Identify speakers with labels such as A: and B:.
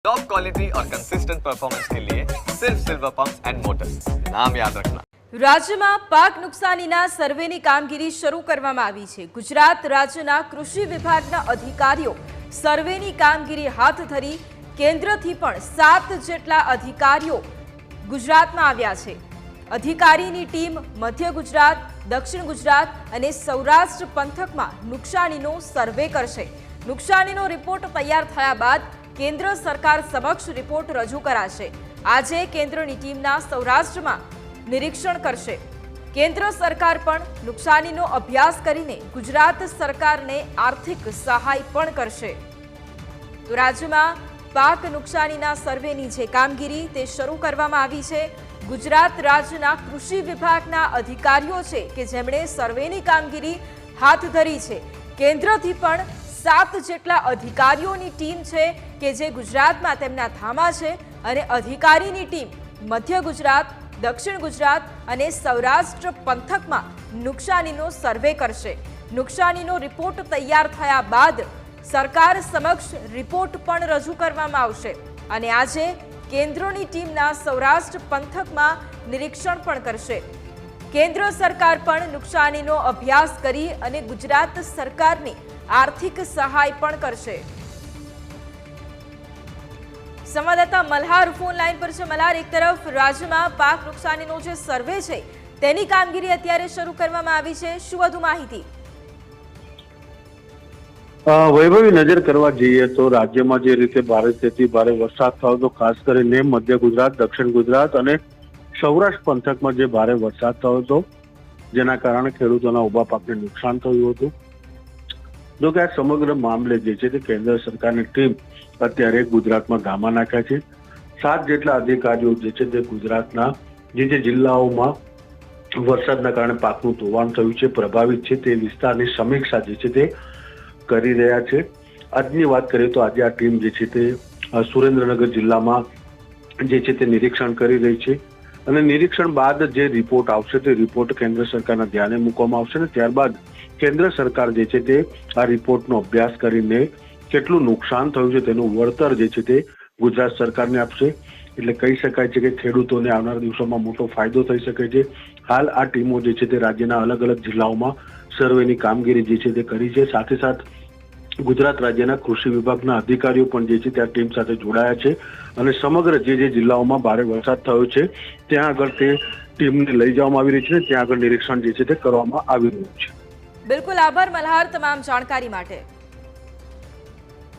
A: Top quality और consistent performance के लिए सिर्फ सिल्वर पंप्स एंड मोटर्स, नाम याद रखना।
B: રાજ્યમાં પાક નુકસાનીના સર્વેની કામગીરી શરૂ કરવામાં આવી છે। ગુજરાત રાજ્યના કૃષિ વિભાગના અધિકારીઓ સર્વેની કામગીરી હાથ ધરી કેન્દ્રથી પણ 7 જેટલા અધિકારીઓ ગુજરાતમાં આવ્યા છે। અધિકારીની ટીમ મધ્ય ગુજરાત, દક્ષિણ ગુજરાત અને સૌરાષ્ટ્ર પંથકમાં નુકસાનીનો સર્વે કરશે। નુકસાનીનો રિપોર્ટ તૈયાર થયા બાદ કેન્દ્ર સરકાર સમક્ષ રિપોર્ટ રજૂ કરાશે। આજે કેન્દ્રની ટીમના સૌરાષ્ટ્રમાં નિરીક્ષણ કરશે। કેન્દ્ર સરકાર પણ નુકસાનીનો અભ્યાસ કરીને ગુજરાત સરકારને આર્થિક સહાય પણ કરશે। તો રાજ્યમાં પાક નુકસાનીના સર્વેની જે કામગીરી તે શરૂ કરવામાં આવી છે। ગુજરાત રાજ્યના કૃષિ વિભાગના અધિકારીઓ છે કે જેમણે સર્વેની કામગીરી હાથ ધરી છે। કેન્દ્રથી પણ 7 જેટલા અધિકારીઓની ટીમ છે કે જે ગુજરાતમાં તેમના ધામા છે અને અધિકારીની ટીમ મધ્ય ગુજરાત, દક્ષિણ ગુજરાત અને સૌરાષ્ટ્ર પંથકમાં નુકસાનીનો સર્વે કરશે। નુકસાનીનો રિપોર્ટ તૈયાર થયા બાદ સરકાર સમક્ષ રિપોર્ટ પણ રજૂ કરવામાં આવશે અને આજે કેન્દ્રની ટીમના સૌરાષ્ટ્ર પંથકમાં નિરીક્ષણ પણ કરશે। કેન્દ્ર સરકાર પણ નુકસાનીનો અભ્યાસ કરી અને ગુજરાત સરકારની આર્થિક સહાય પણ કરશે। સંવાદદાતા મલ્હાર ફોન લાઈન પર છે। મલ્હાર, એક તરફ રાજ્યમાં પાક નુકસાનીનો જે સર્વે છે તેની કામગીરી અત્યારે શરૂ કરવામાં આવી છે, શું વધુ માહિતી?
C: વૈભવી, નજર કરવા જઈએ તો રાજ્યમાં જે રીતે ભારેથી ભારે વરસાદ થયો હતો, ખાસ કરીને મધ્ય ગુજરાત, દક્ષિણ ગુજરાત અને સૌરાષ્ટ્ર પંથકમાં જે ભારે વરસાદ થયો હતો જેના કારણે ખેડૂતોના ઉભા પાકને નુકસાન થયું હતું। જો કે આ સમગ્ર મામલે જે છે તે કેન્દ્ર સરકારની ટીમ અત્યારે ગુજરાતમાં ધામા નાખ્યા છે। 7 જેટલા અધિકારીઓ જે છે તે ગુજરાતના જે જિલ્લાઓમાં વરસાદના કારણે પાકનું ધોવાણ થયું છે, પ્રભાવિત છે તે વિસ્તારની સમીક્ષા જે છે તે કરી રહ્યા છે। આજની વાત કરીએ તો આજે આ ટીમ જે છે તે સુરેન્દ્રનગર જિલ્લામાં જે છે તે નિરીક્ષણ કરી રહી છે અને નિરીક્ષણ બાદ જે રિપોર્ટ આવશે તે રિપોર્ટ કેન્દ્ર સરકારના ધ્યાને મૂકવામાં આવશે અને ત્યારબાદ કેન્દ્ર સરકાર જે છે તે આ રિપોર્ટનો અભ્યાસ કરીને કેટલું નુકસાન થયું છે તેનું વળતર જે છે તે ગુજરાત સરકારને આપશે। એટલે કહી શકાય છે કે ખેડૂતોને આવનારા દિવસોમાં મોટો ફાયદો થઈ શકે છે। હાલ આ ટીમો જે છે તે રાજ્યના અલગ અલગ જિલ્લાઓમાં સર્વેની કામગીરી જે છે તે કરી છે। સાથે સાથ ગુજરાત રાજ્યના કૃષિ વિભાગના અધિકારીઓ પણ જે છે તે આ ટીમ સાથે જોડાયા છે અને સમગ્ર જે જિલ્લાઓમાં ભારે વરસાદ થયો છે ત્યાં આગળ તે ટીમને લઈ જવામાં આવી રહી છે, ત્યાં આગળ નિરીક્ષણ જે છે તે કરવામાં આવી રહ્યું છે।
B: બિલકુલ, આભાર મલ્હાર તમામ જાણકારી માટે।